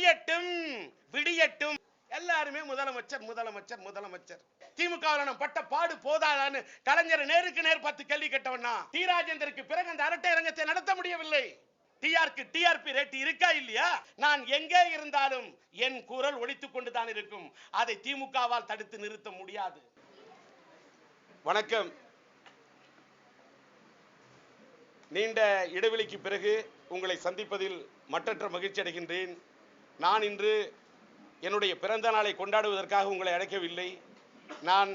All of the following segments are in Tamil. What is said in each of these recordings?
விடியட்டும் விடியட்டும். எல்லாருமே முதலமைச்சர் முதலமைச்சர் முதலமைச்சர். திமுக பட்ட பாடு போதாதான்னு கலைஞர் நேருக்கு நேர் 10 கேள்வி கேட்டவனா டி ராஜேந்தருக்கு பிறகு அந்த அரட்டை அரங்கத்தை நடத்த முடியவில்லை. டிஆர்பி ரேட் இருக்கா இல்லையா? நான் எங்கே இருந்தாலும் என் குரல் ஒலித்துக் கொண்டுதான் இருக்கும். அதை திமுகவால் தடுத்து நிறுத்த முடியாது. வணக்கம். நீண்ட இடைவெளிக்கு பிறகு உங்களை சந்திப்பதில் மற்றற்ற மகிழ்ச்சி அடைகின்றேன். நான் இன்று என்னுடைய பிறந்த நாளை கொண்டாடுவதற்காக உங்களை அழைக்கவில்லை. நான்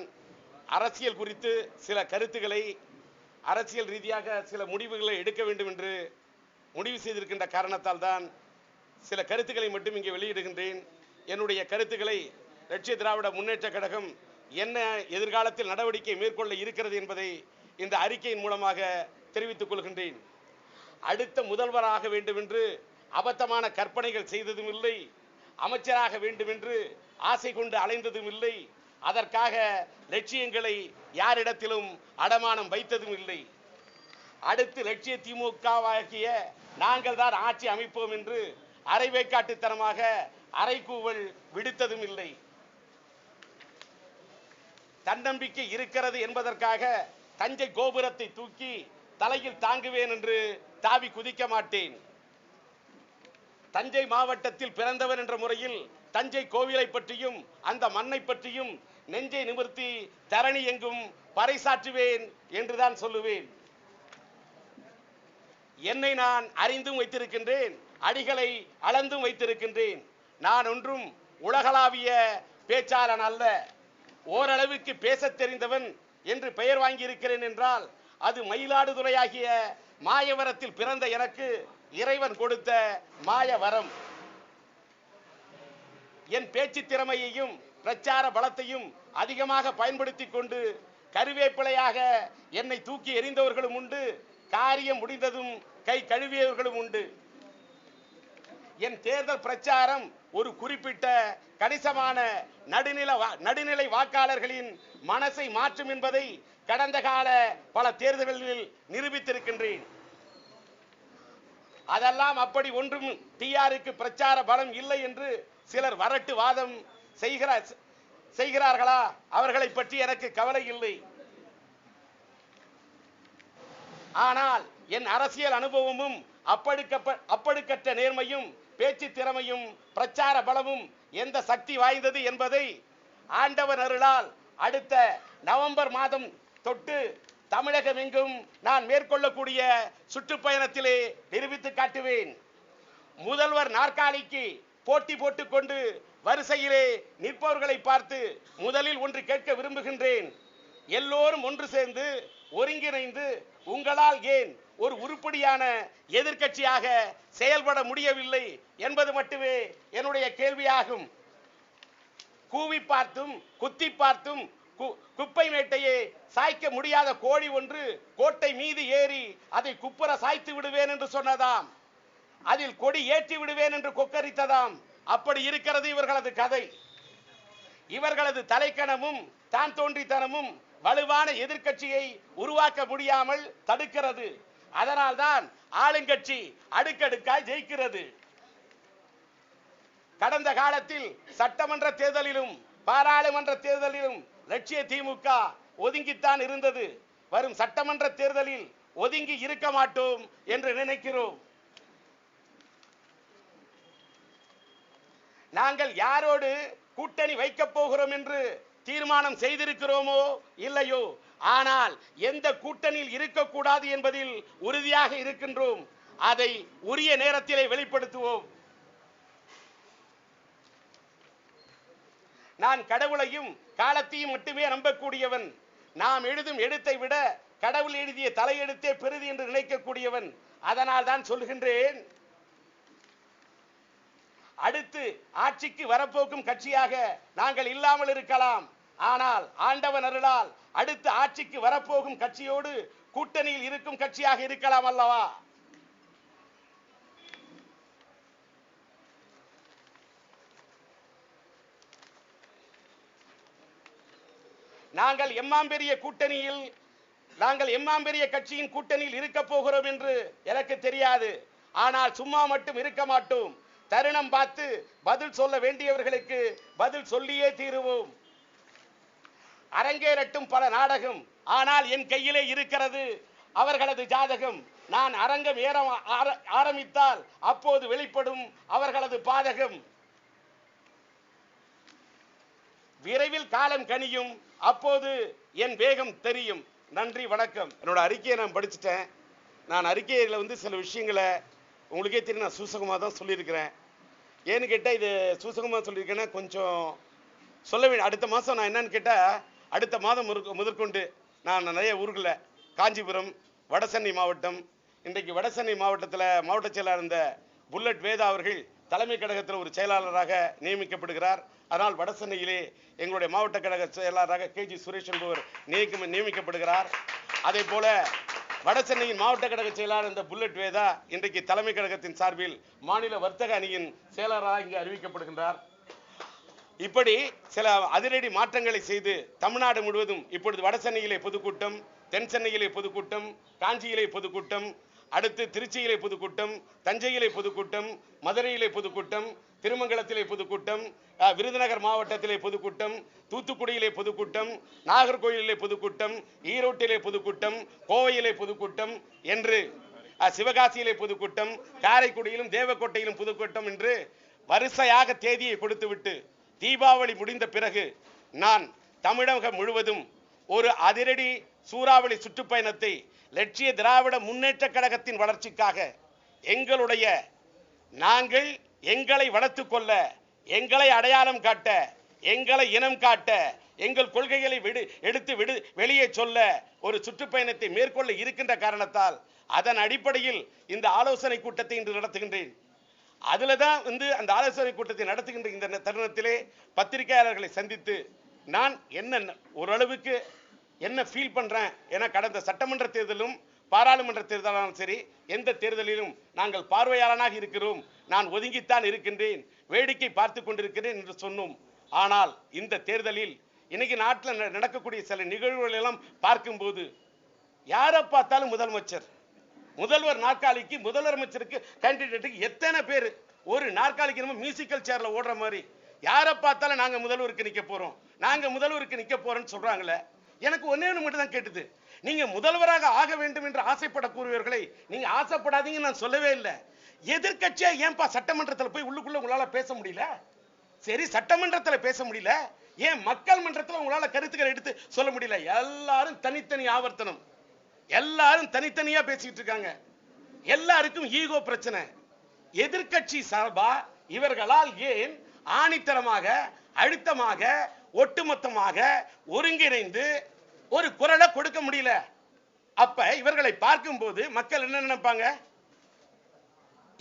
அரசியல் குறித்து சில கருத்துக்களை, அரசியல் ரீதியாக சில முடிவுகளை எடுக்க வேண்டும் என்று முடிவு செய்திருக்கின்ற காரணத்தால் தான் சில கருத்துக்களை மட்டும் இங்கே வெளியிடுகின்றேன். என்னுடைய கருத்துக்களை லட்சிய திராவிட முன்னேற்ற கழகம் என்ன எதிர்காலத்தில் நடவடிக்கை மேற்கொள்ள இருக்கிறது என்பதை இந்த அறிக்கையின் மூலமாக தெரிவித்துக் கொள்கின்றேன். அடுத்த முதல்வராக வேண்டும் என்று அபத்தமான கற்பனைகள் செய்ததும் இல்லை, அமைச்சராக வேண்டும் என்று ஆசை கொண்டு அலைந்ததும் இல்லை, அதற்காக லட்சியங்களை யாரிடத்திலும் அடமானம் வைத்ததும் இல்லை. அடுத்து லட்சிய திமுகவாகிய நாங்கள் தான் ஆட்சி அமைப்போம் என்று அரைவேக்காட்டுத்தனமாக அரைக்கூவல் விடுத்ததும் இல்லை. தன்னம்பிக்கை இருக்கிறது என்பதற்காக தஞ்சை கோபுரத்தை தூக்கி தலையில் தாங்குவேன் என்று தாவி குதிக்க மாட்டேன். தஞ்சை மாவட்டத்தில் பிறந்தவர் என்ற முறையில் தஞ்சை கோவிலை பற்றியும் அந்த மண்ணை பற்றியும் நெஞ்சை நிமிர்த்தி தரணி எங்கும் பறைசாற்றுவேன் என்றுதான் சொல்லுவேன். என்னை நான் அறிந்தும் வைத்திருக்கின்றேன், அடிகளை அளந்தும் வைத்திருக்கின்றேன். நான் ஒன்றும் உலகளாவிய பேச்சாளன் அல்ல. ஓரளவுக்கு பேசத் தெரிந்தவன் என்று பெயர் வாங்கியிருக்கிறேன் என்றால் அது மயிலாடுதுறையாகிய மாயவரத்தில் பிறந்த எனக்கு இறைவன் கொடுத்த மாயவரம். என் பேச்சு திறமையையும் பிரச்சார பலத்தையும் அதிகமாக பயன்படுத்தி கொண்டு கருவேப்பிலையாக என்னை தூக்கி எறிந்தவர்களும் உண்டு, காரியம் முடிந்ததும் கை கழுவியவர்களும் உண்டு. என் தேர்தல் பிரச்சாரம் ஒரு குறிப்பிட்ட கணிசமான நடுநிலை வாக்காளர்களின் மனசை மாற்றும் என்பதை கடந்த கால பல தேர்தல்களில் நிரூபித்திருக்கின்றேன். அதெல்லாம் அப்படி ஒன்றும் டிஆருக்கு பிரச்சார பலம் இல்லை என்று சிலர் வரட்டு வாதம் செய்கிறார்களா? அவர்களை பற்றி எனக்கு கவலை இல்லை. ஆனால் என் அரசியல் அனுபவமும் அப்படிக்கற்ற நேர்மையும் பேச்சு திறமையும் பிரச்சார பலமும் எந்த சக்தி வாய்ந்தது என்பதை ஆண்டவன் அருளால் அடுத்த நவம்பர் மாதம் தொட்டு தமிழகம் எங்கும் நான் மேற்கொள்ளக்கூடிய சுற்றுப்பயணத்திலே நிரூபித்து காட்டுவேன். முதல்வர் நாற்காலிக்கு போட்டி போட்டுக்கொண்டு வரிசையிலே நிற்பவர்களை பார்த்து முதலில் ஒன்று கேட்க விரும்புகின்றேன். எல்லோரும் ஒன்று சேர்ந்து ஒருங்கிணைந்து உங்களால் ஏன் ஒரு உருப்படியான எதிர்க்கட்சியாக செயல்பட முடியவில்லை என்பது மட்டுமே என்னுடைய கேள்வியாகும். கூவி பார்த்தும் குத்தி பார்த்தும் குப்பை மேட்டையே சாய்க்க முடியாத கோழி ஒன்று கோட்டை மீது ஏறி அதை குப்புற சாய்த்து விடுவேன் என்று சொன்னதாம். அதில் கொடி ஏற்றி விடுவேன் என்று கொக்கரித்ததாம். அப்படி இருக்கிறது இவர்களது கதை. இவர்களது தலைக்கணமும் தான் தோன்றித்தனமும் வலுவான எதிர்க்கட்சியை உருவாக்க முடியாமல் தடுக்கிறது. அதனால்தான் ஆளுங்கட்சி அடுக்கடுக்காய் ஜெயிக்கிறது. கடந்த காலத்தில் சட்டமன்ற தேர்தலிலும் பாராளுமன்ற தேர்தலிலும் லட்சிய திமுக ஒதுங்கித்தான் இருந்தது. வரும் சட்டமன்ற தேர்தலில் ஒதுங்கி இருக்க மாட்டோம் என்று நினைக்கிறோம். நாங்கள் யாரோடு கூட்டணி வைக்கப் போகிறோம் என்று தீர்மானம் செய்திருக்கிறோமோ இல்லையோ, ஆனால் எந்த கூட்டணியில் இருக்கக்கூடாது என்பதில் உறுதியாக இருக்கின்றோம். அதை உரிய நேரத்திலே வெளிப்படுத்துவோம். நான் கடவுளையும் காலத்தையும் மட்டுமே நம்பக்கூடியவன். நாம் எழுதும் எழுத்தை விட கடவுள் எழுதிய தலையெழுத்தே பெரிது என்று நினைக்கக்கூடியவன். அதனால் தான் சொல்கின்றேன், அடுத்து ஆட்சிக்கு வரப்போக்கும் கட்சியாக நாங்கள் இல்லாமல் இருக்கலாம். ஆனால் ஆண்டவன் அருளால் அடுத்து ஆட்சிக்கு வரப்போகும் கட்சியோடு கூட்டணியில் இருக்கும் கட்சியாக இருக்கலாம் அல்லவா? நாங்கள் எம்மாம்பெரிய கட்சியின் கூட்டணியில் இருக்க போகிறோம் என்று எனக்கு தெரியாது. ஆனால் சும்மா மட்டும் இருக்க மாட்டோம். தருணம் பார்த்து பதில் சொல்ல வேண்டியவர்களுக்கு பதில் சொல்லியே தீருவோம். அரங்கேறட்டும் பல நாடகம், ஆனால் என் கையிலே இருக்கிறது அவர்களது ஜாதகம். நான் அரங்கம் ஏற ஆரம்பித்தால் அப்போது வெளிப்படும் அவர்களது பாதகம். விரைவில் காலம் கனியும், அப்போது என் வேகம் தெரியும். நன்றி, வணக்கம். என்னோட அறிக்கையை நான் படிச்சுட்டேன். நான் அறிக்கையில் சில விஷயங்களை உங்களுக்கே தெரியும், நான் சூசகமாக தான் சொல்லியிருக்கிறேன். ஏன்னு கேட்டால் இது சூசகமாக சொல்லியிருக்கேன்னா கொஞ்சம் சொல்ல வேண்டிய. அடுத்த மாதம் நான் என்னன்னு கேட்டால், அடுத்த மாதம் முதற்கொண்டு நான் நிறைய ஊர்களில் காஞ்சிபுரம், வடசென்னை மாவட்டம், இன்றைக்கு வடசென்னை மாவட்டத்தில் மாவட்ட செயலாளர் இருந்த புல்லட் வேதா அவர்கள் தலைமை கழகத்தில் ஒரு செயலாளராக நியமிக்கப்படுகிறார். அதனால் வடசென்னையிலே எங்களுடைய மாவட்ட கழக செயலாளராக KG சுரேஷ் என்பவர் நியமிக்கப்படுகிறார். அதே போல வடசென்னையின் மாவட்ட கழக செயலாளர் இந்த புல்லட் வேதா இன்றைக்கு தலைமை கழகத்தின் சார்பில் மாநில வர்த்தக அணியின் செயலாளராக இங்கு அறிவிக்கப்படுகின்றார். இப்படி சில அதிரடி மாற்றங்களை செய்து தமிழ்நாடு முழுவதும் இப்பொழுது வடசென்னையிலே பொதுக்கூட்டம், தென் சென்னையிலே பொதுக்கூட்டம், காஞ்சியிலே பொதுக்கூட்டம், அடுத்து திருச்சியிலே பொதுக்கூட்டம், தஞ்சையிலே பொதுக்கூட்டம், மதுரையிலே பொதுக்கூட்டம், திருமங்கலத்திலே பொதுக்கூட்டம், விருதுநகர் மாவட்டத்திலே பொதுக்கூட்டம், தூத்துக்குடியிலே பொதுக்கூட்டம், நாகர்கோயிலிலே பொதுக்கூட்டம், ஈரோட்டிலே பொதுக்கூட்டம், கோவையிலே பொதுக்கூட்டம் என்று, சிவகாசியிலே பொதுக்கூட்டம், காரைக்குடியிலும் தேவக்கோட்டையிலும் பொதுக்கூட்டம் என்று வரிசையாக தேதியை கொடுத்துவிட்டு தீபாவளி முடிந்த பிறகு நான் தமிழகம் முழுவதும் ஒரு அதிரடி சூறாவளி சுற்றுப்பயணத்தை லட்சிய திராவிட முன்னேற்ற கழகத்தின் வளர்ச்சிக்காக நாங்கள் எங்களை வளர்த்துக் கொள்ள, எங்களை அடையாளம் காட்ட, எங்களை இனம் காட்ட, எங்கள் கொள்கைகளை எடுத்து வெளியே சொல்ல ஒரு சுற்றுப்பயணத்தை மேற்கொள்ள இருக்கின்ற காரணத்தால் அதன் அடிப்படையில் இந்த ஆலோசனை கூட்டத்தை இன்று நடத்துகின்றேன். அதில் தான் அந்த ஆலோசனை கூட்டத்தை நடத்துகின்ற இந்த தருணத்திலே பத்திரிகையாளர்களை சந்தித்து நான் என்ன ஓரளவுக்கு என்ன ஃபீல் பண்றேன். ஏன்னா கடந்த சட்டமன்ற தேர்தலும் பாராளுமன்ற தேர்தலாலும் சரி, எந்த தேர்தலிலும் நாங்கள் பார்வையாளனாக இருக்கிறோம். நான் ஒதுங்கித்தான் இருக்கின்றேன், வேடிக்கை பார்த்து கொண்டிருக்கிறேன் என்று சொன்னோம். ஆனால் இந்த தேர்தலில் இன்னைக்கு நாட்டில் நடக்கக்கூடிய சில நிகழ்வுகள் எல்லாம் பார்க்கும்போது யாரை பார்த்தாலும் முதல்வர் நாற்காலிக்கு, முதலமைச்சருக்கு கேண்டிடேட்டுக்கு எத்தனை பேர் ஒரு நாற்காலிக்கு நம்ம மியூசிக்கல் சேர்ல ஓடுற மாதிரி யாரை பார்த்தாலும் நாங்க முதல்வருக்கு நிக்க போறோம், நாங்க முதல்வருக்கு நிக்க போறோம்னு சொல்றாங்களே. எனக்கு ஒன்னே ஒன்று மட்டும் தான் கேட்டது, நீங்க முதல்வராக ஆக வேண்டும் என்று ஆசைப்படக்கூடியவர்களை நீங்க ஆசைப்படாதீங்க நான் சொல்லவே இல்லை. எதிர்கட்சியா ஏன்பா சட்டமன்றத்தில் போய் உள்ளுக்குள்ள உங்களால பேச முடியல? சரி, சட்டமன்றத்தில் பேச முடியல, ஏன் மக்கள் மன்றத்தில் உங்களால கருத்துக்களை எடுத்து சொல்ல முடியல? எல்லாரும் தனித்தனி ஆவர்த்தனம், எல்லாரும் தனித்தனியா பேசிட்டு இருக்காங்க, எல்லாருக்கும் ஈகோ பிரச்சனை. எதிர்கட்சி சார்பா இவர்களால் ஏன் ஆணித்தரமாக, அழுத்தமாக, ஒட்டுமொத்தமாக ஒருங்கிணைந்து ஒரு குரலை கொடுக்க முடியல? அப்ப இவர்களை பார்க்கும் போது மக்கள் என்ன நினைப்பாங்க?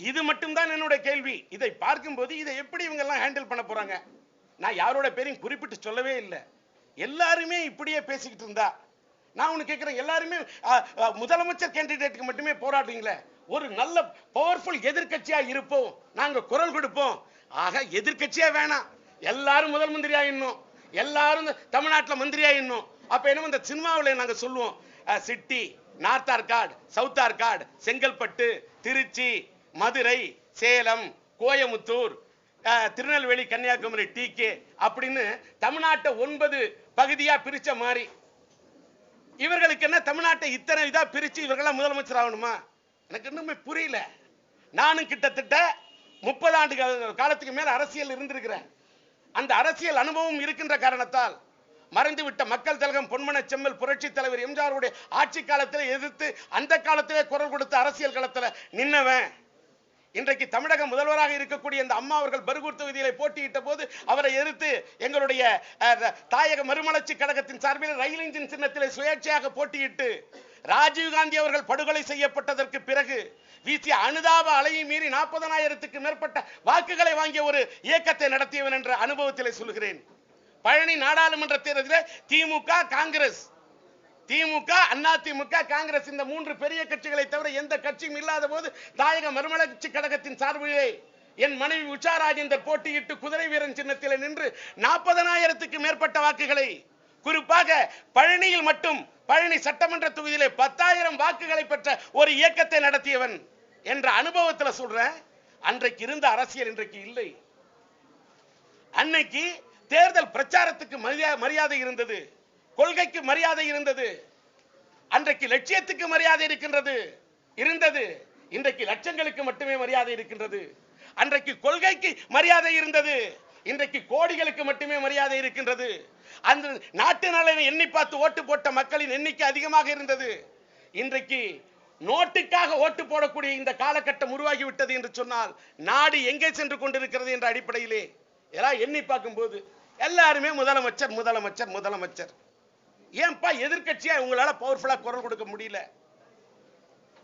இது மட்டும்தான் என்னோட கேள்வி. இதை பார்க்கும் போது இதை எப்படி இவங்க எல்லாம் ஹேண்டில் பண்ண போறாங்க? நான் யாரோட பேரையும் குறிப்பிட்டு சொல்லவே இல்லை. எல்லாருமே இப்படியே பேசிக்கிட்டு இருந்தா நான் உனக்கு கேட்கிறேன், எல்லாருமே முதலமைச்சர் கேண்டிடேட்டுக்கு மட்டுமே போராடுறீங்களே, ஒரு நல்ல பவர்ஃபுல் எதிர்கட்சியா இருப்போம், நாங்க குரல் கொடுப்போம். ஆக எதிர்கட்சியா வேணாம், எல்லாரும் முதல் மந்திரியா இன்னும், எல்லாரும் தமிழ்நாட்டில் மந்திரியா இன்னும். அப்ப என்ன இந்த சினிமாவில் நாங்க சொல்லுவோம், city, north Arcot, south Arcot, Chengalpattu, Trichy, Madurai, Salem, Coimbatore, Tirunelveli, Kanyakumari, TK அப்படின்னு தமிழ்நாட்டை 9 பகுதியா பிரிச்ச மாதிரி இவர்களுக்கு என்ன தமிழ்நாட்டை இத்தனை இதா பிரிச்சு இவர்களாம் முதலமைச்சர் ஆகணுமா? எனக்கு இன்னுமே புரியல. நானும் கிட்டத்தட்ட 30 ஆண்டு காலத்துக்கு மேல அரசியல் இருந்திருக்கிறேன். அந்த அரசியல் அனுபவம் இருக்கின்ற காரணத்தால் மறைந்துவிட்ட மக்கள் திலகம் பொன்மன செம்மல் புரட்சி தலைவர் எம்ஜிஆருடைய ஆட்சி காலத்தில் எதிர்த்து அந்த காலத்திலே குரல் கொடுத்த அரசியல் களத்தில் நின்னவன். இன்றைக்கு தமிழக முதல்வராக இருக்கக்கூடிய இந்த அம்மா அவர்கள் பர்கூர் தொகுதியிலே போட்டியிட்ட போது அவரை எதிர்த்து எங்களுடைய தாயக மறுமலர்ச்சி கழகத்தின் சார்பில் ரயில் இன்ஜின் சின்னத்திலே சுயேட்சையாக போட்டியிட்டு ராஜீவ்காந்தி அவர்கள் படுகொலை செய்யப்பட்டதற்கு பிறகு வீசிய அனுதாப அலையை மீறி 40,000க்கு மேற்பட்ட வாக்குகளை வாங்கிய ஒரு இயக்கத்தை நடத்தியவன் என்ற அனுபவத்திலே சொல்கிறேன். பழனி நாடாளுமன்ற தேர்தலில் திமுக, காங்கிரஸ், திமுக, அதிமுக, காங்கிரஸ் இந்த 3 பெரிய கட்சிகளை தவிர எந்த கட்சியும் இல்லாத போது தாயக மறுமலர்ச்சி கழகத்தின் சார்பிலே என் மனைவி உஷா ராஜேந்தர் போட்டியிட்டு குதிரை வீரன் சின்னத்தில் நின்று 40,000க்கு மேற்பட்ட வாக்குகளை, குறிப்பாக பழனியில் மட்டும் பழனி சட்டமன்ற தொகுதியிலே 10,000 வாக்குகளை பெற்ற ஒரு இயக்கத்தை நடத்தியவன் என்ற அனுபவத்தில் சொல்றேன். அன்றைக்கு இருந்த அரசியல் இன்றைக்கு இல்லை. அன்னைக்கு தேர்தல் பிரச்சாரத்துக்கு மரியாதை இருந்தது, கொள்கைக்கு மரியாதை இருந்தது, அன்றைக்கு லட்சியத்துக்கு மரியாதை இருந்தது. இன்றைக்கு லட்சங்களுக்கு மட்டுமே மரியாதை இருக்கின்றது. அன்றைக்கு கொள்கைக்கு மரியாதை இருந்தது, இன்றைக்கு கோடிகளுக்கு மட்டுமே மரியாதை இருக்கின்றது. அந்த நாட்டு நலனை எண்ணி பார்த்து ஓட்டு போட்ட மக்களின் எண்ணிக்கை அதிகமாக இருந்தது. இன்றைக்கு நோட்டுக்காக ஓட்டு போடக்கூடிய இந்த காலகட்டம் உருவாகிவிட்டது என்று சொன்னால் நாடு எங்கே சென்று கொண்டிருக்கிறது என்ற அடிப்படையிலே எல்லாம் எண்ணி பார்க்கும்போது எல்லாருமே முதலமைச்சர் முதலமைச்சர் முதலமைச்சர். ஏன்பா எதிர்கட்சியா உங்களால பவர்ஃபுல்லா குரல் கொடுக்க முடியல?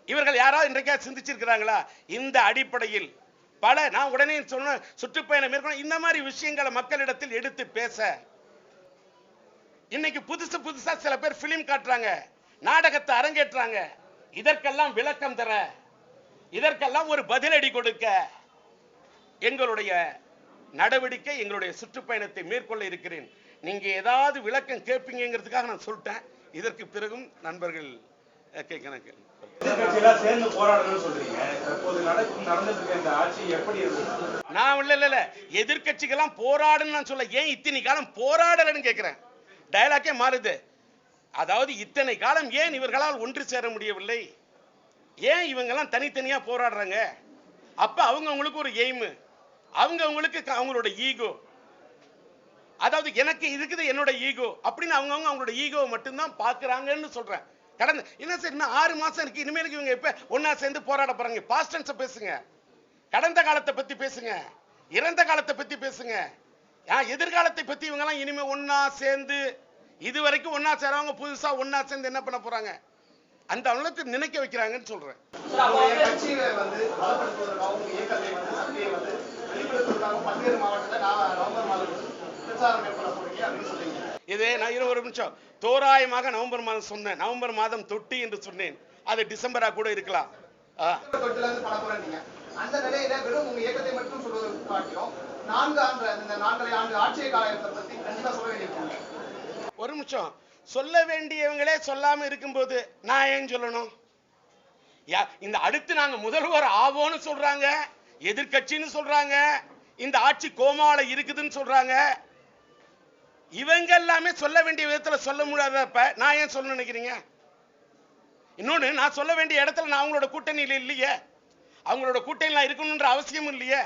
இவர்கள் யாராவது இன்றைக்கா சிந்திச்சிருக்கிறாங்களா? இந்த அடிப்படையில் பல நான் உடனே சொன்ன சுற்றுப்பயணம் மேற்கொள்ள இந்த மாதிரி விஷயங்களை மக்களிடத்தில் எடுத்து பேச இன்னைக்கு புதுசா சில பேர் பிலிம் காட்டுறாங்க, நாடகத்தை அரங்கேற்றாங்க. இதற்கெல்லாம் விளக்கம் தர, இதற்கெல்லாம் ஒரு பதிலடி கொடுக்க எங்களுடைய நடவடிக்கை, எங்களுடைய சுற்றுப்பயணத்தை மேற்கொள்ள இருக்கிறேன். நீங்க ஏதாவது விளக்கம் கேட்பீங்கிறதுக்காக நான் சொல்லிட்டேன். இதற்கு பிறகும் நண்பர்கள் கேட்க சேர்ந்து போராடணும்னு சொல்றீங்க. தற்போது நடந்துட்டு இருக்க இந்த ஆட்சி எப்படி இருக்கு? நான் இல்ல எதிர்கட்சிகள்லாம் போராடுன்னு நான் சொல்ல, ஏன் இத்தனை காலம் போராடலன்னு கேட்கிறேன். டயலாக்கே மாறுது. அதாவது இத்தனை காலம் ஏன் இவர்களால் ஒன்று சேர முடியவில்லை? ஏன் இவங்கெல்லாம் தனித்தனியா போராடுறாங்க? அப்ப அவங்களுக்கு ஒரு எய்ம், அவங்களுக்கு அவங்களோட ஈகோ. அதாவது எனக்கு இருக்குது என்னோட ஈகோ அப்படின்னு அவங்களோட ஈகோ மட்டும்தான் பாக்குறாங்கன்னு சொல்றேன். கடந்த என்ன சார் இன்னும் 6 மாசம் இருக்கு, இனிமேலுக்கு இவங்க எப்ப ஒன்னா சேர்ந்து போராட போறாங்க? பாஸ்ட் டென்ஸ் பேசுங்க, கடந்த காலத்தை பத்தி பேசுங்க, இறந்த காலத்தை பத்தி பேசுங்க. எதிர்காலத்தை பத்தி இவங்க எல்லாம் இனிமே ஒன்னா சேர்ந்து இதுவரைக்கும் ஒன்னா சேரவங்க புதுசா ஒன்னா சேர்ந்து என்ன பண்ண போறாங்க? அந்த அளவுக்கு நினைக்க வைக்கிறாங்கன்னு சொல்றேன். இது நான் ஒரு நிமிஷம் தோராயமாக நவம்பர் மாதம் சொன்னேன். நவம்பர் மாதம் தொட்டி என்று சொன்னேன். அது டிசம்பரா கூட இருக்கலாம். அந்த நிலையில வெறும் உங்க இயக்கத்தை மட்டும் சொல்வது காட்டிலும் 4 ஆண்டு ஆட்சி காலத்தை பத்தி கண்டிப்பா சொல்ல வேண்டியிருக்காங்க. ஒரு நிமிஷம் சொல்ல வேண்டியவங்களே சொல்லாம இருக்கும்போது நான் ஏன் சொல்லணும்? இந்த அடுத்து நாங்க முதல்வர் ஆவோன்னு சொல்றாங்க, எதிர்கட்சின்னு சொல்றாங்க, இந்த ஆட்சி கோமால இருக்குதுன்னு சொல்றாங்க. இவங்க எல்லாமே சொல்ல வேண்டிய விதத்துல சொல்ல முடியாதப்ப நான் ஏன் சொல்ல நினைக்கிறீங்க? இன்னொன்னு, நான் சொல்ல வேண்டிய இடத்துல நான் அவங்களோட கூட்டணியில இல்லையே, அவங்களோட கூட்டணியில இருக்கணும்ன்ற அவசியம் இல்லையே.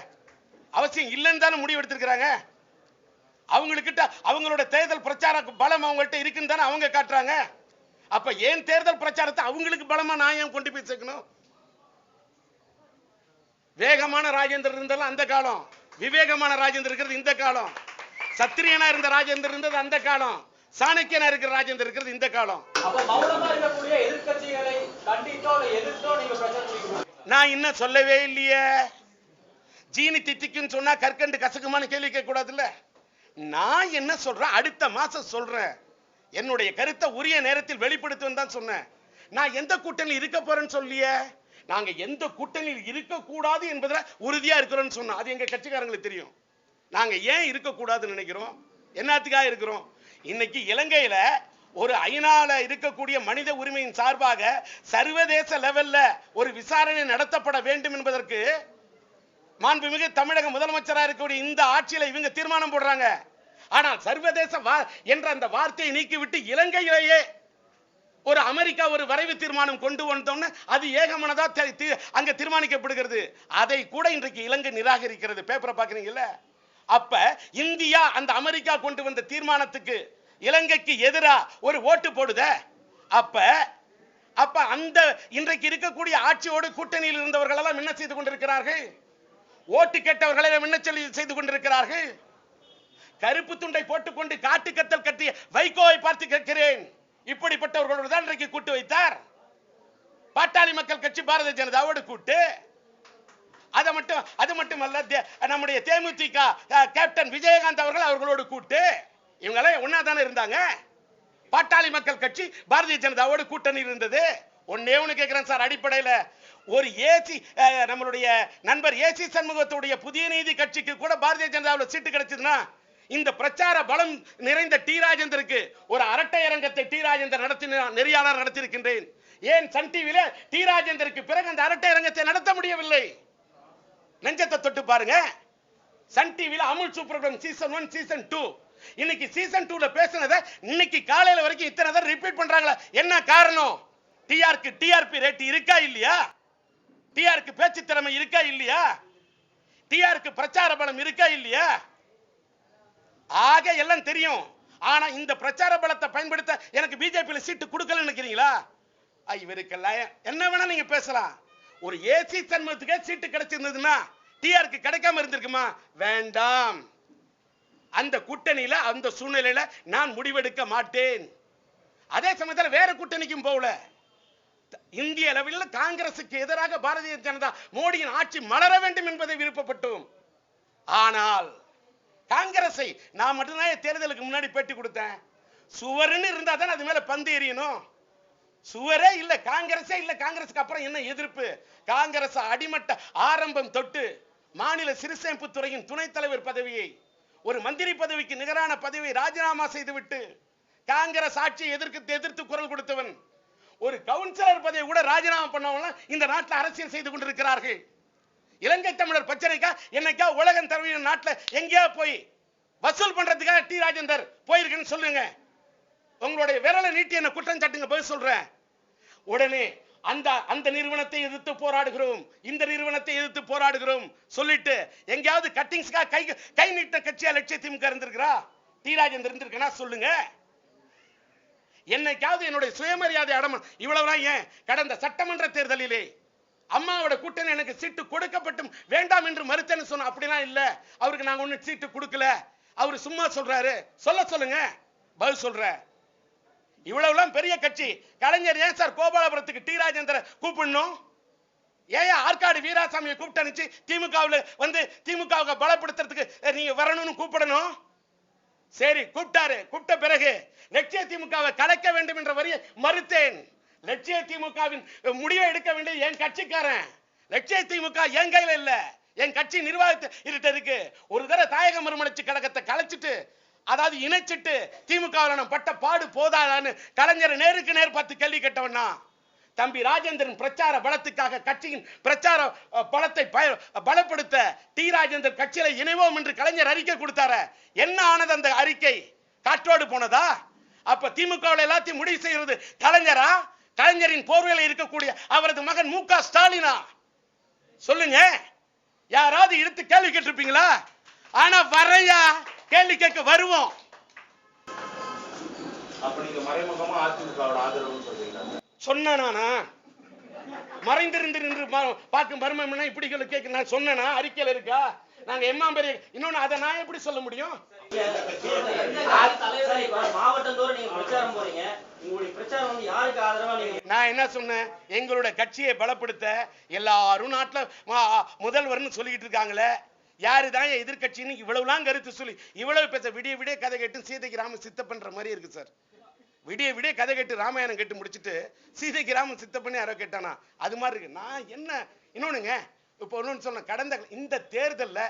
அவசியம் இல்லைன்னு தானே முடிவு எடுத்திருக்கிறாங்க. அவங்ககிட்ட அவங்களோட தேர்தல் பிரச்சார பலம் அவங்கள்ட்ட இருக்குன்னு தானே அவங்க காட்டுறாங்க. அப்ப ஏன் தேர்தல் பிரச்சாரத்தை அவங்களுக்கு பலமா நான் ஏன் கொண்டு போய் சேர்க்கணும்? வேகமான ராஜேந்திரன் இருந்தாலும் அந்த காலம், விவேகமான ராஜேந்திரன் இருக்கிறது இந்த காலம், சத்திரியனா இருந்த ராஜேந்திரன் இருந்தது அந்த காலம், சாணக்கியனா இருக்கிற ராஜேந்திரன் இருக்கிறது இந்த காலம். நான் இன்னும் சொல்லவே இல்லையே. ஜீனி தித்திக்குன்னு சொன்னா கற்கண்டு கசக்குமான்னு கேள்வி கேட்க கூடாதுல்ல. நான் என்ன சொல்றேன், அடுத்த மாசம் சொல்றேன். என்னுடைய கருத்தை உரிய நேரத்தில் வெளிப்படுத்துவேன் தான் சொன்னேன். நான் எந்த கூட்டணியில் இருக்க போறேன்னு சொல்லியே. நாங்க எந்த கூட்டணியில் இருக்கக்கூடாது என்பதில் உறுதியா இருக்கிறோம்னு சொன்னோம். அது எங்க கட்சிக்காரங்களுக்கு தெரியும். நாங்க ஏன் இருக்கக்கூடாதுன்னு நினைக்கிறோம், என்னத்துக்காக இருக்கிறோம். இன்னைக்கு இலங்கையில ஒரு ஐநால இருக்கக்கூடிய மனித உரிமையின் சார்பாக சர்வதேச லெவல்ல ஒரு விசாரணை நடத்தப்பட வேண்டும் என்பதற்கு மாண்புமிகு தமிழக முதலமைச்சராக இருக்கக்கூடிய இந்த ஆட்சியில இவங்க தீர்மானம் போடுறாங்க. ஆனால் சர்வதேச என்ற அந்த வார்த்தையை நீக்கிவிட்டு இலங்கையிலேயே ஒரு அமெரிக்கா ஒரு வரைவு தீர்மானம் கொண்டு வந்தோம்னு அது ஏகமனதா அங்க தீர்மானிக்கப்படுகிறது. அதை கூட இன்றைக்கு இலங்கை நிராகரிக்கிறது. பேப்பரை பாக்குறீங்கல்ல. அப்ப இந்தியா அந்த அமெரிக்கா கொண்டு வந்த தீர்மானத்துக்கு இலங்கைக்கு எதிரா ஒரு ஓட்டு போடுத. அப்ப அந்த இன்றைக்கு இருக்கக்கூடிய ஆட்சியோடு கூட்டணியில் இருந்தவர்கள் எல்லாம் என்ன செய்து கொண்டிருக்கிறார்கள்? ஓட்டு கேட்டவர்களை என்ன செய்து கொண்டிருக்கிறார்கள்? கருப்பு துண்டை போட்டுக்கொண்டு காட்டுக்கத்தல் கட்டிய வைகோவை பார்த்து கேட்கிறேன், இப்படிப்பட்டவர்களோடு தான் இன்றைக்கு கூட்டு வைத்தார். பாட்டாளி மக்கள் கட்சி பாரதிய ஜனதாவோடு கூட்டு. அது மட்டுமல்ல, நம்முடைய தேமுதிக கேப்டன் விஜயகாந்த் அவர்கள் அவர்களோடு கூட்டு. இவங்க எல்லாம் ஒன்னா தானே இருந்தாங்க. பாட்டாளி மக்கள் கட்சி பாரதிய ஜனதாவோடு கூட்டணி இருந்தது. ஒன்னே ஒண்ணு கேட்கிறேன் சார், அடிப்படையில ஒரு ஏசி நம்மளுடைய நண்பர் ஏசி சண்முகத்துடைய புதிய நீதி கட்சிக்கு கூட பாரதிய ஜனதாவில் சீட்டு கிடைச்சதுன்னா இந்த பிரச்சார பலம் நிறைந்த டி ராஜேந்தருக்கு ஒரு அரட்டை அரங்கத்தை டி ராஜேந்தர் நெறியாளர் நடத்தியிருக்கின்றேன். ஏன் சன் டிவியில டி ராஜேந்தருக்கு பிறகு அந்த அரட்டை அரங்கத்தை நடத்த முடியவில்லை? நெஞ்சத்தை தொட்டு பாருங்க. சன் டிவில Amul super program season 1 season 2 இன்னைக்கு சீசன் 2ல பேசினதை இன்னைக்கு காலையில வரைக்கும் இத்தனை தடவை ரிப்பீட் பண்றாங்களா? என்ன காரணம்? டிஆர்பி ரேட் இருக்கா இல்லையா? டிஆருக்கு பேச்சு திறமை இருக்கா இல்லையா? டிஆருக்கு பிரச்சார பலம் இருக்கா இல்லையா? ஆக எல்லாம் தெரியும். ஆனா இந்த பிரச்சார பலத்தை பயன்படுத்த எனக்கு பிஜேபியில சீட்டு கொடுக்கலன்னு நினைக்கிறீங்களா? இவருக்கெல்லாம் என்ன வேணா நீங்க பேசலாம். ஒரு ஏசி சண்முகத்துக்கே சீட்டு கிடைச்சிருந்ததுன்னா டிஆருக்கு கிடைக்காம இருந்திருக்குமா? வேண்டாம். அந்த கூட்டணியில அந்த சூழ்நிலையில நான் முடிவெடுக்க மாட்டேன். அதே சமயத்தில் வேற கூட்டணிக்கும் போகல. இந்திய அளவில் காங்கிரசுக்கு எதிராக பாரதிய ஜனதா மோடியின் ஆட்சி மலர வேண்டும் என்பதை விருப்பப்பட்டோம். ஆனால் காங்கிரஸை நான் மட்டும்தான் தேர்தலுக்கு முன்னாடி பேட்டி கொடுத்தேன். சுவர்னு இருந்தா தான் அது மேல பந்து எறியணும். சுவரே இல்ல, காங்கிரஸே இல்ல. காங்கிரஸுக்கு அப்புறம் என்ன எதிர்ப்பு? காங்கிரஸ் அடிமட்ட ஆரம்பம் தொட்டு மாநில சிறுசேமிப்பு துறையின் துணைத் தலைவர் பதவியை, ஒரு மந்திரி பதவிக்கு நிகரான பதவியை ராஜினாமா செய்துவிட்டு காங்கிரஸ் ஆட்சியை எதிர்த்து குரல் கொடுத்தவன். ஒரு கவுன்சிலர் பதவி கூட ராஜினாமா பண்ணவங்க இந்த நாட்டில் அரசியல் செய்து கொண்டிருக்கிறார்கள். இலங்கை தமிழர் பிரச்சனைக்கா என்னைக்கா உலகம் தரவிய நாட்டில் எங்கேயா போய் வசூல் பண்றதுக்காக டி ராஜேந்தர் போயிருக்குன்னு சொல்லுங்க. உங்களுடைய விரலை நீட்டி என்ன குற்றம் சாட்டுங்க, பதில் சொல்றேன். உடனே அந்த நிறுவனத்தை எதிர்த்து போராடுகிறோம், இந்த நிறுவனத்தை எதிர்த்து போராடுகிறோம் சொல்லிட்டு எங்கேயாவது கட்டிங்ஸ்க்காக கை நீட்ட கட்சியா லட்சிய திமுக இருந்திருக்கிறா? டி ராஜேந்தர் இருந்திருக்கா? சொல்லுங்க. என்னைக்காவது என்னுடைய சுயமரியாதை அடமன் இவ்வளவுதான். ஏன் கடந்த சட்டமன்ற தேர்தலிலே அம்மாவோட கூட்டணி எனக்கு சீட்டு கொடுக்கப்பட்டும் வேண்டாம் என்று மறுத்தேன்னு சொன்ன? அப்படிலாம் இல்ல. அவருக்கு நாங்க ஒண்ணு சீட்டு கொடுக்கல. அவரு சும்மா சொல்றாரு. சொல்லுங்க, பதில் சொல்ற. இவ்வளவுலாம் பெரிய கட்சி. கலைஞர் ஏன் சார் கோபாலபுரத்துக்கு டி ராஜேந்திர கூப்பிடணும்? ஏன் ஆற்காடு வீராசாமியை கூப்பிட்டு அனுப்பிச்சு திமுகவில் வந்து திமுக பலப்படுத்துறதுக்கு நீங்க வரணும்னு கூப்பிடணும்? சரி, கூப்பிட்டாரு. கூப்பிட்ட பிறகு லட்சிய திமுகவை கலைக்க வேண்டும் என்ற வரியை மறுத்தேன். லட்சிய திமுகவின் முடிவை எடுக்க வேண்டிய என் கட்சிக்காரன். லட்சிய திமுக என் கையில இல்ல, என் கட்சி நிர்வாகத்தை இருக்கு. ஒரு தடவை தாயக மறுமலர்ச்சி கழகத்தை கலைச்சிட்டு, அதாவது இணைச்சிட்டு திமுகவில் நம்ம பட்ட பாடு போதாதான்னு கலைஞர் நேருக்கு நேர் பார்த்து கேள்வி கேட்டவனா? தம்பி ராஜேந்திரன் பிரச்சார பலத்துக்காக கட்சியின் பிரச்சார பலத்தை பலப்படுத்த டி ராஜேந்தர் கட்சியில இணைவோம் என்று கலைஞர் அறிக்கை கொடுத்தார. என்ன ஆனது அந்த அறிக்கை? காற்றோடு போனதா? அப்ப திமுகவில் எல்லாத்தையும் முடிவு செய்யறது கலைஞரா? கலைஞரின் போர்வையில் இருக்கக்கூடிய அவரது மகன் மு க ஸ்டாலினா? சொல்லுங்க. யாராவது எடுத்து கேள்வி கேட்டிருப்பீங்களா? ஆனா வரையா கேள்வி கேட்க வருவோம். அப்ப நீங்க மறைமுகமா அதிமுகவோட ஆதரவுன்னு சொல்றீங்களா? சொன்னானா? மறைந்திருந்து நின்று பார்க்கும் மர்மம்னா இப்படி கேட்க நான் சொன்னேனா? அறிக்கையில இருக்கா? நாங்க எம்மாம்பேரி இன்னொன்னு அதை நான் எப்படி சொல்ல முடியும்? நான் என்ன சொன்னேன்? எங்களுடைய கட்சியை பலப்படுத்த எல்லாரும் நாட்டில் முதல்வர்னு சொல்லிட்டு இருக்காங்களே, யாருதான் எதிர்கட்சின்னு இவ்வளவுலாம் கருத்து சொல்லி இவ்வளவு பேச விடிய விடிய கதை கேட்டு சீதைக்கு ராம சித்த பண்ற மாதிரி இருக்கு சார். விடிய விடிய கதை கேட்டு ராமாயணம் கேட்டு முடிச்சுட்டு சீதைக்கு ராமன் சித்த பண்ணி யாரோ கேட்டானா? அது மாதிரி இருக்கு. நான் என்ன இன்னொன்னுங்க, இப்போ ஒன்னு சொன்ன, கடந்த இந்த தேர்தல்ல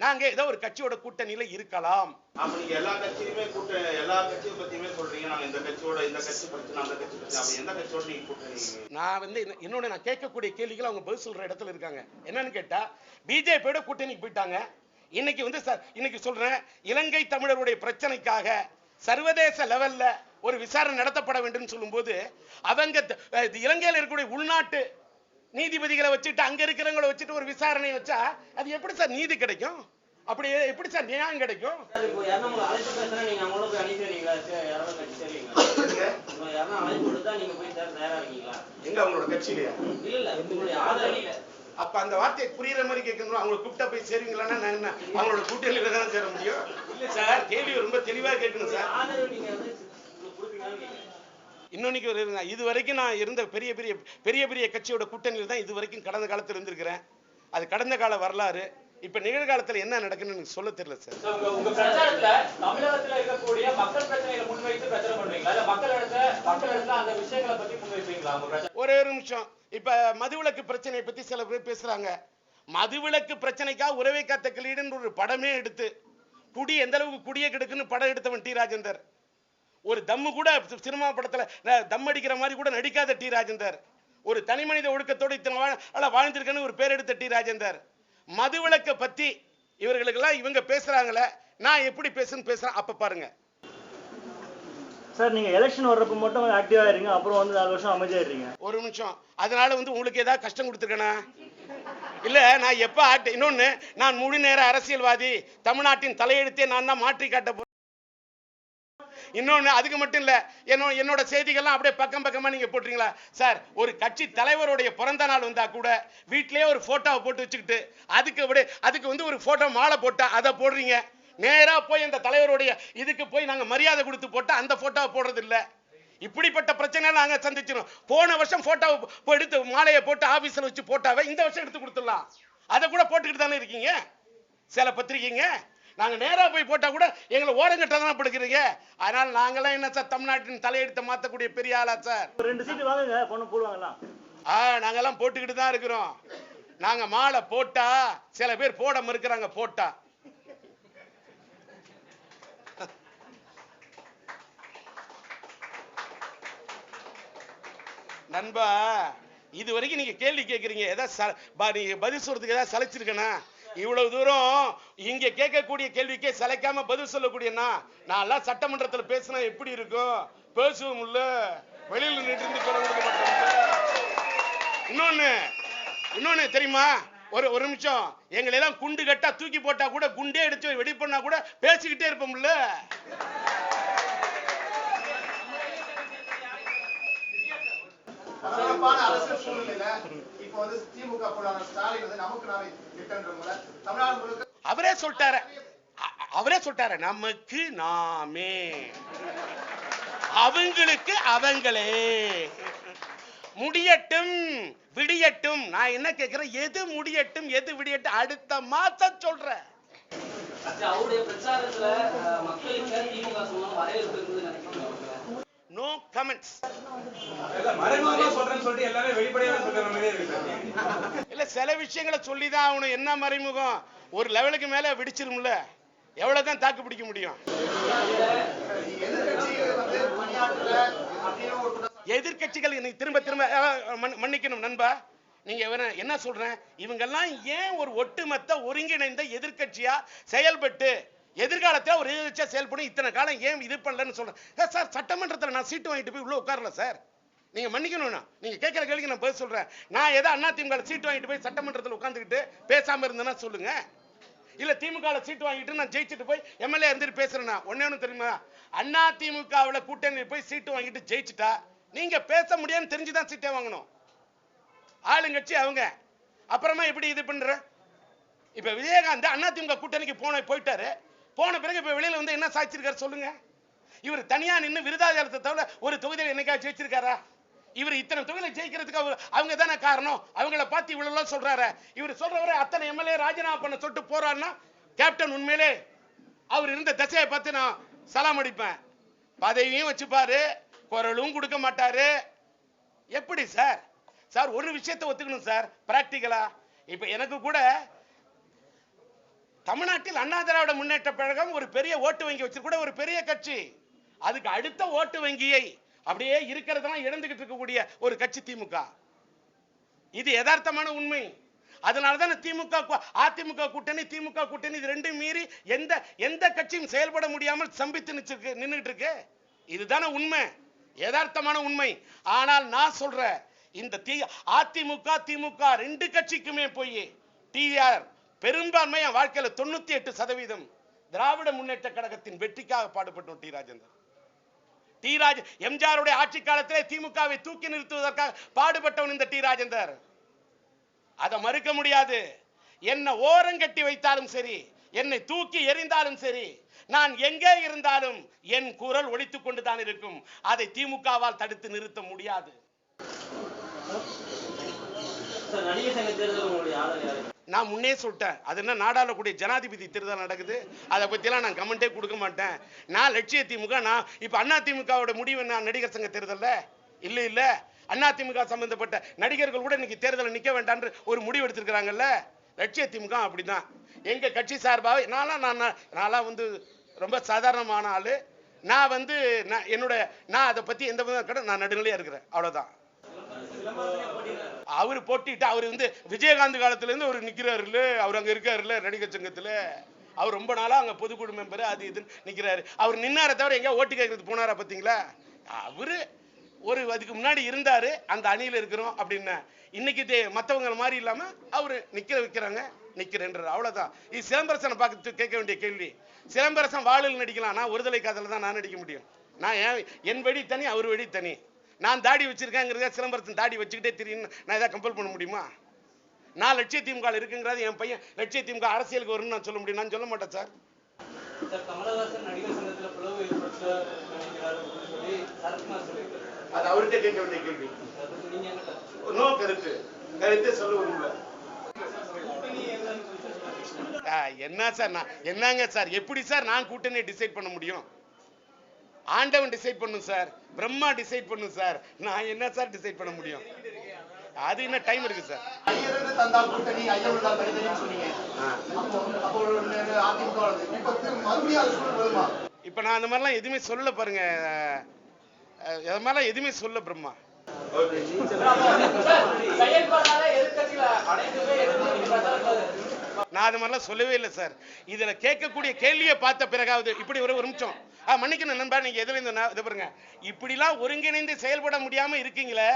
நாங்க ஏதோ ஒரு கட்சியோட கூட்டணியில இருக்கலாம். அப்ப நீங்க எல்லா கட்சியுமே எல்லா கட்சியும் பத்தியுமே சொல்றீங்க. நாங்க இந்த கட்சியோட இந்த கட்சி பிரச்சனை அந்த கட்சி பிரச்சனை, அப்ப எந்த கட்சியோட நீங்க கூட்டணி? நான் வந்து இன்னொன்னு, நான் கேட்கக்கூடிய கேள்விகள் அவங்க பதில் சொல்ற இடத்துல இருக்காங்க. என்னன்னு கேட்டா, பிஜேபியோட கூட்டணிக்கு போயிட்டாங்க. இன்னைக்கு வந்து இன்னைக்கு சொல்றேன், இலங்கை தமிழருடைய பிரச்சனைக்காக சர்வதேச லெவல்ல ஒரு விசாரணை நடத்தப்பட வேண்டும் சொல்லும் போது அவங்க இலங்கையில் இருக்கக்கூடிய உள்நாட்டு நீதிபதிகளை வச்சுட்டு அங்க இருக்கிறவங்களை வச்சுட்டு ஒரு விசாரணை வச்சா அது எப்படி சார் நீதி கிடைக்கும்? அப்படி எப்படி சார் நியாயம் கிடைக்கும்? எங்க அவங்களோட கட்சியிலையா? அப்ப அந்த வார்த்தையை புரியுற மாதிரி கேட்கணும். அவங்களை கூப்பிட்டா போய் சேருவீங்களான்னா நான் என்ன அவங்களோட கூட்டணியில தானே சேர முடியும்? இல்ல சார், கேள்வி ரொம்ப தெளிவா கேட்கணும் சார். இன்னொன்னு, இது வரைக்கும் நான் இருந்த பெரிய பெரிய கட்சியோட கூட்டணியில் தான் இது வரைக்கும் கடந்த காலத்தில் இருந்திருக்கிறேன். அது கடந்த கால வரலாறு. இப்ப நிகழ்காலத்துல என்ன நடக்குன்னு எனக்கு சொல்ல தெரியல சார். உங்க பிரச்சாரத்துல தமிழகத்துல இருக்கக்கூடிய மக்கள் பிரச்சனைகளை முன்வைத்து பிரச்சாரம் பண்றீங்களா, இல்ல மக்கள் அந்த விஷயங்களை பத்தி முன்வைப்பீங்களா? ஒரே ஒரு நிமிஷம். இப்ப மதுவிலக்கு பிரச்சனையை பத்தி சில பேர் பேசுறாங்க. மதுவிலக்கு பிரச்சனைக்காக உறவை காத்த கிளீடுன்னு ஒரு படமே எடுத்து குடி எந்த அளவுக்கு குடியே கெடுக்குன்னு படம் எடுத்தவன் டி ராஜேந்தர். ஒரு தம்மு கூட சினிமா படத்துல தம் அடிக்கிற மாதிரி கூட நடிக்காத டி ராஜேந்தர். ஒரு தனி மனித ஒழுக்கத்தோடு இத்தனை வாழ்ந்திருக்கன்னு ஒரு பேர் எடுத்த டி ராஜேந்தர். மதுவிலக்கை பத்தி இவர்களுக்கெல்லாம் இவங்க பேசுறாங்களே, நான் எப்படி பேசுறேன் அப்ப பாருங்க. சார் நீங்க எலெக்ஷன் வர்றப்ப மட்டும் ஆக்டிவா இருங்க, அப்புறம் வந்து 4 வருஷம் அமைதியாயிருங்க. ஒரு நிமிஷம், அதனால வந்து உங்களுக்கு ஏதாவது கஷ்டம் கொடுத்துருக்கேனா? இல்ல, நான் எப்ப இன்னொன்னு, நான் முழு நேர அரசியல்வாதி, தமிழ்நாட்டின் தலையெழுத்தே நான் தான் மாற்றி காட்ட போறேன். இன்னொன்னு, அதுக்கு மட்டும் இல்ல, என்னோட செய்திகள்லாம் அப்படியே பக்கமா நீங்க போட்டுறீங்களா சார்? ஒரு கட்சி தலைவருடைய பிறந்த நாள் வந்தா கூட வீட்லயே ஒரு போட்டோவை போட்டு வச்சுக்கிட்டு அதுக்கு வந்து ஒரு போட்டோ மாலை போட்டா அதை போடுறீங்க. நேரா போய் அந்த தலைவருடைய இதுக்கு போய் நாங்க மரியாதை கொடுத்து போட்டா அந்த போட்டோவை போடுறது இல்ல. இப்படிப்பட்ட பிரச்சனை நாங்க சந்திச்சிடும். போன வருஷம் போட்டோவை எடுத்து மாலையை போட்டு ஆபீஸ்ல வச்சு போட்டாவை இந்த வருஷம் எடுத்து கொடுத்துடலாம். அதை கூட போட்டுக்கிட்டு தானே இருக்கீங்க சில பத்திரிகைங்க. நாங்க நேரா போய் போட்டா கூட எங்களை ஓரங்கட்ட தானே படுக்கிறீங்க. அதனால நாங்களாம் என்ன சார் தமிழ்நாட்டின் தலையெடுத்து மாத்தக்கூடிய பெரிய ஆளா சார்? 2 சீட்டு வாங்குங்க, பொண்ணு போடுவாங்களா? நாங்கெல்லாம் போட்டுக்கிட்டு தான் இருக்கிறோம். நாங்க மாலை போட்டா சில பேர் போட மறுக்கிறாங்க. போட்டா நண்பா, இது வரைக்கும் நீங்க கேள்வி கேட்கறீங்க, ஏதாவது பதில் சொல்றதுக்கு ஏதாவது சலைச்சிருக்கனா? இவ்வளவு தூரம் இங்க கேட்கக்கூடிய கேள்விக்கே சலைக்காம பதில் சொல்லக்கூடியனா? நான் எல்லாம் சட்டமன்றத்துல பேசினா எப்படி இருக்கும்? பேசுவோம் இல்ல, வெளியில நின்று குரல் இன்னொன்னு தெரியுமா? ஒரு நிமிஷம், எங்களை எல்லாம் குண்டு கட்டா தூக்கி போட்டா கூட, குண்டே எடுத்து வெடி பண்ணா கூட பேசிக்கிட்டே இருப்போம்ல. பரபரப்பான அரசியல் சூழ்நிலையில இப்ப வந்து திமுக போடான ஸ்டாலின் வந்து நமக்கு நாமே திட்டன்ற முறை தமிழ்நாடு முழுக்க அவரே சொல்லிட்டாரு நமக்கு நாமே, அவங்களுக்கு அவங்களே, முடியட்டும் விடியட்டும். நான் என்ன கேட்கிறேன், எது முடியட்டும் எது விடியட்டும் அடுத்த மாசம் சொல்றேன். அவருடைய பிரச்சாரத்துல மக்களுக்கு திமுக சொன்ன வரவேற்பு இருந்தது நினைக்கிறேன். No comments. இல்ல, சில விஷயங்களை சொல்லிதான் ஆகணும். என்ன மறைமுகம்? ஒரு லெவலுக்கு மேல விடிச்சிரும்ல, எவ்வளவுதான் தாக்கு பிடிக்க முடியும்? எதிர்கட்சிகள் திரும்ப மன்னிக்கணும் நண்பா, நீங்க என்ன சொல்றேன், இவங்கெல்லாம் ஏன் ஒரு ஒட்டுமொத்த ஒருங்கிணைந்த எதிர்கட்சியா செயல்பட்டு எதிர்காலத்தில் ஒரு எதிர்கட்சியா செயல்படும் இத்தனை காலம் ஏன் இது பண்ணலன்னு சொல்றேன் சார். சட்டமன்றத்தில் நான் சீட்டு வாங்கிட்டு போய் உள்ள உட்காரல சார். நீங்க மன்னிக்கணும், நீங்க கேட்கிற கேள்விக்கு நான் பதில் சொல்றேன். நான் ஏதோ அதிமுக சீட்டு வாங்கிட்டு போய் சட்டமன்றத்தில் உட்கார்ந்துக்கிட்டு பேசாம இருந்தேன்னா சொல்லுங்க. இல்ல திமுக சீட்டு வாங்கிட்டு நான் ஜெயிச்சுட்டு போய் எம்எல்ஏ இருந்துட்டு பேசுறேன்னா ஒண்ணு தெரியுமா? அதிமுகவில் கூட்டணி போய் சீட்டு வாங்கிட்டு ஜெயிச்சுட்டா நீங்க பேச முடியாதுன்னு தெரிஞ்சுதான் சீட்டை வாங்கணும். ஆளுங்கட்சி அவங்க. அப்புறமா எப்படி இது பண்ற? இப்ப விஜயகாந்த் அதிமுக கூட்டணிக்கு போயிட்டாரு. போன பிறகு இப்ப வெளியில வந்து என்ன சாதிச்சிருக்காரு சொல்லுங்க? இவர் தனியா நின்று விருதாச்சலத்தை தவிர ஒரு தொகுதியில் என்னைக்காவது ஜெயிச்சிருக்காரா? இவர் இத்தனை தொகுதியில் ஜெயிக்கிறதுக்கு அவங்க தானே காரணம். அவங்கள பார்த்து இவ்வளவு சொல்றாரு. இவர் சொல்றவரை அத்தனை எம்எல்ஏ ராஜினாமா பண்ண சொல்லிட்டு போறாருன்னா கேப்டன் உண்மையிலே அவர் இருந்த திசையை பார்த்து நான் சலாம் அடிப்பேன். பதவியும் வச்சுப்பாரு, குரலும் கொடுக்க மாட்டாரு. எப்படி சார்? சார் ஒரு விஷயத்தை ஒத்துக்கணும் சார், பிராக்டிகலா. இப்ப எனக்கு கூட தமிழ்நாட்டில் அண்ணா திராவிட முன்னேற்ற கழகம் ஒரு பெரிய ஓட்டு வங்கி வச்சிருக்க ஒரு பெரிய கட்சி. அதுக்கு அடுத்த ஓட்டு வங்கியை அப்படியே இருக்கிறதெல்லாம் இழந்துகிட்டு இருக்கக்கூடிய ஒரு கட்சி திமுக. இது யதார்த்தமான உண்மை. அதனாலதான் அதிமுக கூட்டணி திமுக கூட்டணி இது ரெண்டும் மீறி எந்த கட்சியும் செயல்பட முடியாமல் சம்பித்து நின்றுட்டு இருக்கு. இதுதானே உண்மை, யதார்த்தமான உண்மை. ஆனால் நான் சொல்றேன், இந்த அதிமுக திமுக ரெண்டு கட்சிக்குமே போய் டிஆர் பெரும்பான்மை வாழ்க்கையில 98% திராவிட முன்னேற்ற கழகத்தின் வெற்றிக்காக பாடுபட்டோம். டி ராஜேந்தர் எம்ஜிஆருடைய ஆட்சி காலத்திலே திமுகவை தூக்கி நிறுத்துவதற்காக பாடுபட்டவன் இந்த டி ராஜேந்தர். அதை மறுக்க முடியாது. என்ன ஓரங்கட்டி வைத்தாலும் சரி, என்னை தூக்கி எறிந்தாலும் சரி, நான் எங்கே இருந்தாலும் என் குரல் ஒலித்துக் கொண்டுதான் இருக்கும். அதை திமுகவால் தடுத்து நிறுத்த முடியாது. நான் முன்னே சொல்லிட்டேன், அது என்ன நாடாளக்கூடிய ஜனாதிபதி தேர்தல் நடக்குது, அதை பத்தியெல்லாம் நான் கமெண்டே கொடுக்க மாட்டேன். நான் லட்சிய திமுக. நான் இப்ப அண்ணா திமுகவோட முடிவு நான் நடிகர் சங்க தேர்தல்ல இல்ல அண்ணா திமுக சம்பந்தப்பட்ட நடிகர்கள் கூட இன்னைக்கு தேர்தலில் நிக்க வேண்டாம்னு ஒரு முடிவு எடுத்திருக்கிறாங்கல்ல. லட்சிய திமுக அப்படிதான். எங்க கட்சி சார்பாக நான்லாம் வந்து ரொம்ப சாதாரணமான ஆளு. நான் வந்து நான் அதை பத்தி எந்த விதம் நான் நடுநிலையா இருக்கிறேன், அவ்வளவுதான். அவர் போட்டிட்டு அவர் வந்து விஜயகாந்த் காலத்துல இருந்து அவர் நிக்கிறாருல்ல, அவர் அங்க இருக்காருல்ல நடிகர் சங்கத்துல. அவர் ரொம்ப நாளா அங்க பொதுக்குழு மெம்பர் அது இதுன்னு நிக்கிறாரு. அவர் நின்னார தவிர எங்க ஓட்டு கேட்கறது போனாரா பாத்தீங்களா? அவரு ஒரு அதுக்கு முன்னாடி இருந்தாரு, அந்த அணியில இருக்கிறோம் அப்படின்னா. இன்னைக்கு மற்றவங்க மாதிரி இல்லாம அவரு நிக்க வைக்கிறாங்க, நிக்கிறேன்றது அவ்வளவுதான். இது சிலம்பரசனை பார்த்து கேட்க வேண்டிய கேள்வி. சிலம்பரசன் வாழில் நடிக்கலாம், நான் ஒருதலை காதல தான் நான் நடிக்க முடியும். நான் என் வெடி தனி, அவர் வெடி தனி. நான் தாடி வச்சிருக்கேங்கிறத சிலம்பரசன் தாடி வச்சுக்கிட்டே தெரியும், நான் ஏதாவது கம்பல் பண்ண முடியுமா? நான் லட்சிய திமுக இருக்குங்கிறது என் பையன் லட்சிய திமுக அரசியலுக்கு வரும்னு நான் சொல்ல முடியும்? நான் சொல்ல மாட்டேன் சார். கமலஹாசன் நடிகர் சங்கத்துல பிளவு ஏற்படுத்த நினைக்கிறார் சொல்லி சரத்குமார் சொல்லியிருக்காரு. அது அவர்கிட்ட கேட்க வேண்டிய கேள்வி. நீங்க நோ கருத்து சொல்ல விரும்பல. என்ன சார் நான் என்னங்க சார், எப்படி சார் நான் கூட்டணி டிசைட் பண்ண முடியும்? ஆண்டவன் டிசைட் பண்ணும் சார், பிரம்மா டிசைட் பண்ணும் சார், நான் என்ன சார் டிசைட் பண்ண முடியும்? அது என்ன டைம் இருக்கு சார். ஐயரது தந்தால் கூட்டணி, ஐயவர்கள் தனித்தனின்னு சொன்னீங்க. அப்போ அதிமுக மறுபடியும் அது சூழல் வருமா? இப்ப நான் அந்த மாதிரிலாம் எதுவுமே சொல்ல பாருங்க, அது மாதிரிலாம் எதுவுமே சொல்ல பிரம்மா. நான் அது மாதிரிலாம் சொல்லவே இல்லை சார். இதுல கேட்கக்கூடிய கேள்வியை பார்த்த பிறகாவது இப்படி ஒரு நிமிஷம் மன்னிக்கணும் நண்பா, நீங்க எதுல இதை பாருங்க, இப்படிலாம் ஒருங்கிணைந்து செயல்பட முடியாம இருக்கீங்களே,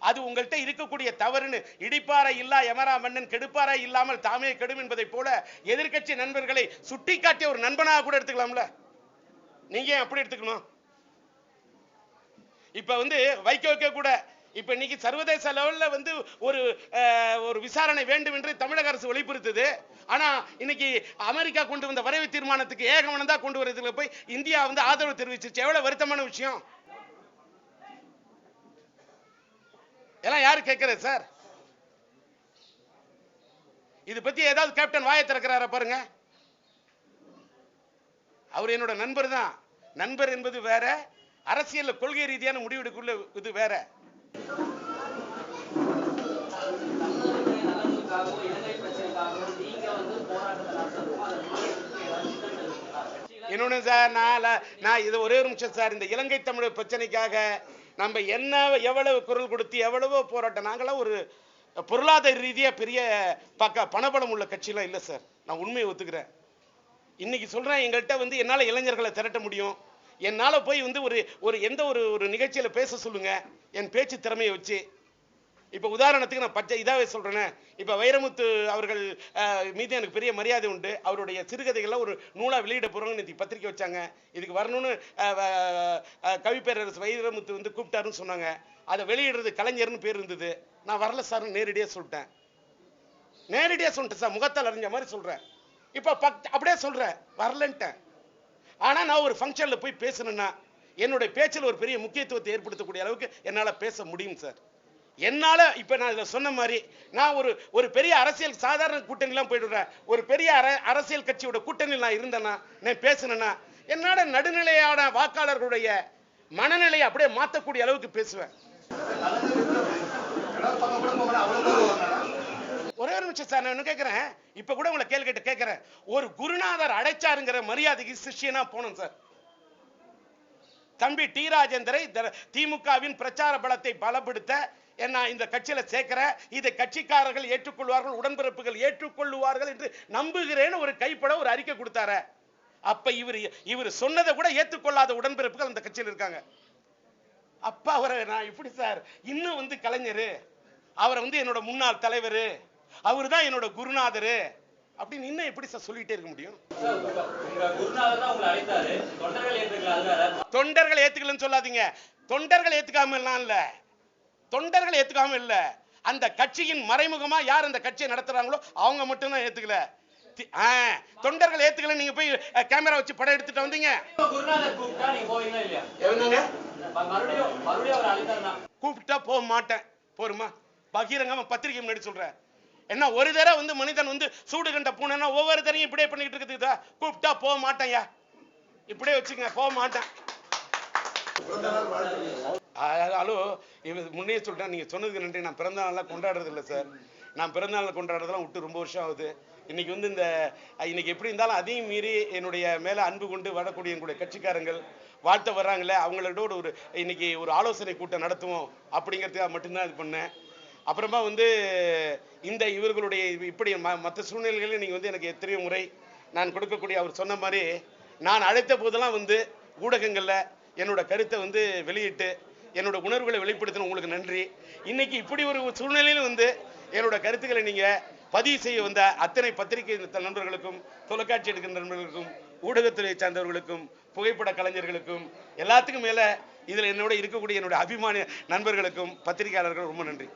அது உங்கள்கிட்ட இருக்கக்கூடிய தவறுன்னு. இடிப்பாறை இல்லா எமரா மன்னன் கெடுப்பாறை இல்லாமல் தாமே கெடும் என்பதை போல எதிர்கட்சி நண்பர்களை சுட்டி காட்டிய ஒரு நண்பனாக கூட எடுத்துக்கலாம்ல. நீங்க ஏன் அப்படி எடுத்துக்கணும்? இப்ப வந்து வைக்க கூட இப்ப இன்னைக்கு சர்வதேச லெவல்ல வந்து ஒரு விசாரணை வேண்டும் என்று தமிழக அரசு வலியுறுத்துது. ஆனா இன்னைக்கு அமெரிக்கா கொண்டு வந்த வரைவு தீர்மானத்துக்கு ஏகமனதா கொண்டு வரதுல போய் இந்தியா வந்து ஆதரவு தெரிவிச்சிருச்சு. எவ்வளவு வருத்தமான விஷயம். எல்லாம் யாரு கேட்கிறது சார்? இது பத்தி ஏதாவது கேப்டன் வாயை திறக்கிறாரா பாருங்க. அவர் என்னோட நண்பர் தான். நண்பர் என்பது வேற, அரசியல் கொள்கை ரீதியான முடிவெடுக்குள்ள இது வேற. இன்னொன்னு சார், நான் இது ஒரே ஒரு நிமிஷம் சார். இந்த இலங்கை தமிழர் பிரச்சனைக்காக நம்ம என்ன எவ்வளவு குரல் கொடுத்து எவ்வளவோ போராட்டம், நாங்களாம் ஒரு பொருளாதார ரீதியா பெரிய பணபலம் உள்ள கட்சியெல்லாம் இல்லை சார். நான் உண்மையை ஒத்துக்கிறேன். இன்னைக்கு சொல்றேன், எங்கள்கிட்ட வந்து என்னால இளைஞர்களை திரட்ட முடியும். என்னால போய் வந்து எந்த ஒரு நிகழ்ச்சியில பேச சொல்லுங்க, என் பேச்சு திறமையை வச்சு. இப்ப உதாரணத்துக்கு நான் இதாவே சொல்றேன். இப்ப வைரமுத்து அவர்கள் மீது எனக்கு பெரிய மரியாதை உண்டு. அவருடைய சிறுகதைகள்லாம் ஒரு நூலா வெளியிட போறோம்னு பத்திரிக்கை வச்சாங்க. இதுக்கு வரணும்னு கவிப்பேரரசு வைரமுத்து வந்து கூப்பிட்டாருன்னு சொன்னாங்க. அதை வெளியிடுறது கலைஞர்னு பேர் இருந்தது. நான் வரல சார், நேரடியா சொல்லிட்டேன். சார், முகத்தால் அறிஞ்ச மாதிரி சொல்றேன். இப்ப அப்படியே சொல்றேன், வரலன்ட்டேன். ஆனா நான் ஒரு ஃபங்க்ஷன்ல போய் பேசணும்னா என்னுடைய பேச்சில் ஒரு பெரிய முக்கியத்துவத்தை ஏற்படுத்தக்கூடிய அளவுக்கு என்னால பேச முடியும் சார். என்னால இப்ப நான் இதை சொன்ன மாதிரி நான் ஒரு பெரிய அரசியல் சாதாரண கூட்டணிலாம் போயிடுறேன். ஒரு பெரிய அரசியல் கட்சியோட கூட்டணியில் நான் இருந்தேன்னா, நான் பேசினேன்னா, என்னோட நடுநிலையான வாக்காளர்களுடைய மனநிலையை அப்படியே மாற்றக்கூடிய அளவுக்கு பேசுவேன். ஒரே ஒரு நிமிஷம் சார், நான் என்ன கேட்கிறேன், இப்ப கூட உங்களை கேள்வி கேட்கிறேன். ஒரு குருநாதர் அடைச்சாருங்கிற மரியாதைக்கு சிஷ்யனா போனோம் சார். தம்பி டி ராஜேந்தரை திமுகவின் பிரச்சார பலத்தை பலப்படுத்த என்ன இந்த கட்சியில சேர்க்கிற, இதை கட்சிக்காரர்கள் ஏற்றுக்கொள்வார்கள், உடன்பிறப்புகள் ஏற்றுக்கொள்வார்கள் என்று நம்புகிறேன்னு ஒரு கைப்பட ஒரு அறிக்கை கொடுத்தார. அப்ப இவர் சொன்னதை கூட ஏற்றுக்கொள்ளாத உடன்பிறப்புகள் அந்த கட்சியில் இருக்காங்க. அப்ப அவரை நான் இப்படி சார், இன்னும் வந்து கலைஞர், அவரை வந்து என்னோட முன்னாள் தலைவர், அவரு தான் என்னோட குருநாதர் அப்படின்னு இன்னும் எப்படி சார் சொல்லிட்டே இருக்க முடியும்? தொண்டர்கள் ஏத்துக்கலன்னு சொல்லாதீங்க. தொண்டர்கள் ஏத்துக்காம இல்ல, தொண்டர்கள் ஏத்துக்காம இல்ல, அந்த கட்சியின் மறைமுகமா யார் அந்த கட்சியை நடத்துறாங்களோ அவங்க மட்டும் தான் ஏத்துக்கல. தொண்டர்கள் ஏத்துக்கல. நீங்க போய் கேமரா வச்சு படம் எடுத்துட்டு வந்தீங்க. கூப்பிட்டா போக மாட்டேன். போருமா, பகிரங்கமா பத்திரிகை முன்னாடி சொல்றேன். என்ன ஒரு தடவை வந்து மனிதன் வந்து சூடு கண்ட பூனைன்னா ஒவ்வொரு தரையும் இப்படியே பண்ணிட்டு இருக்குது. கூப்பிட்டா போக மாட்டேன், இப்படியே வச்சுங்க, போக மாட்டேன். ஹலோ, முன்னே சொல்லிட்டேன், நீங்க சொன்னதுக்கு நன்றி. நான் பிறந்த நாள்லாம் கொண்டாடுறது இல்லை சார். நான் பிறந்த நாள் கொண்டாடுறதெல்லாம் விட்டு ரொம்ப வருஷம் ஆகுது. இன்னைக்கு வந்து இன்னைக்கு எப்படி இருந்தாலும் அதையும் மீறி என்னுடைய மேல அன்பு கொண்டு வரக்கூடிய என்னுடைய கட்சிக்காரங்கள் வாழ்த்த வர்றாங்களே, அவங்களோட இன்னைக்கு ஒரு ஆலோசனை கூட்டம் நடத்துவோம் அப்படிங்கிறதுக்காக மட்டும்தான் இது பண்ணேன். அப்புறமா வந்து இந்த இவர்களுடைய இப்படி மற்ற சூழ்நிலைகளில் நீங்கள் வந்து எனக்கு எத்தனையோ முறை நான் கொடுக்கக்கூடிய அவர் சொன்ன மாதிரி நான் அழைத்த போதெல்லாம் வந்து ஊடகங்களில் என்னோட கருத்தை வந்து வெளியிட்டு என்னோட உணர்வுகளை வெளிப்படுத்தின உங்களுக்கு நன்றி. இன்னைக்கு இப்படி ஒரு சூழ்நிலையில் வந்து என்னோட கருத்துக்களை நீங்கள் பதிவு செய்ய வந்த அத்தனை பத்திரிகை நண்பர்களுக்கும், தொலைக்காட்சி எடுக்கின்ற நண்பர்களுக்கும், ஊடகத்துறை சார்ந்தவர்களுக்கும், புகைப்பட கலைஞர்களுக்கும், எல்லாத்துக்கும் மேலே இதில் என்னோட இருக்கக்கூடிய என்னோட அபிமான நண்பர்களுக்கும், பத்திரிகையாளர்களுக்கும் ரொம்ப நன்றி.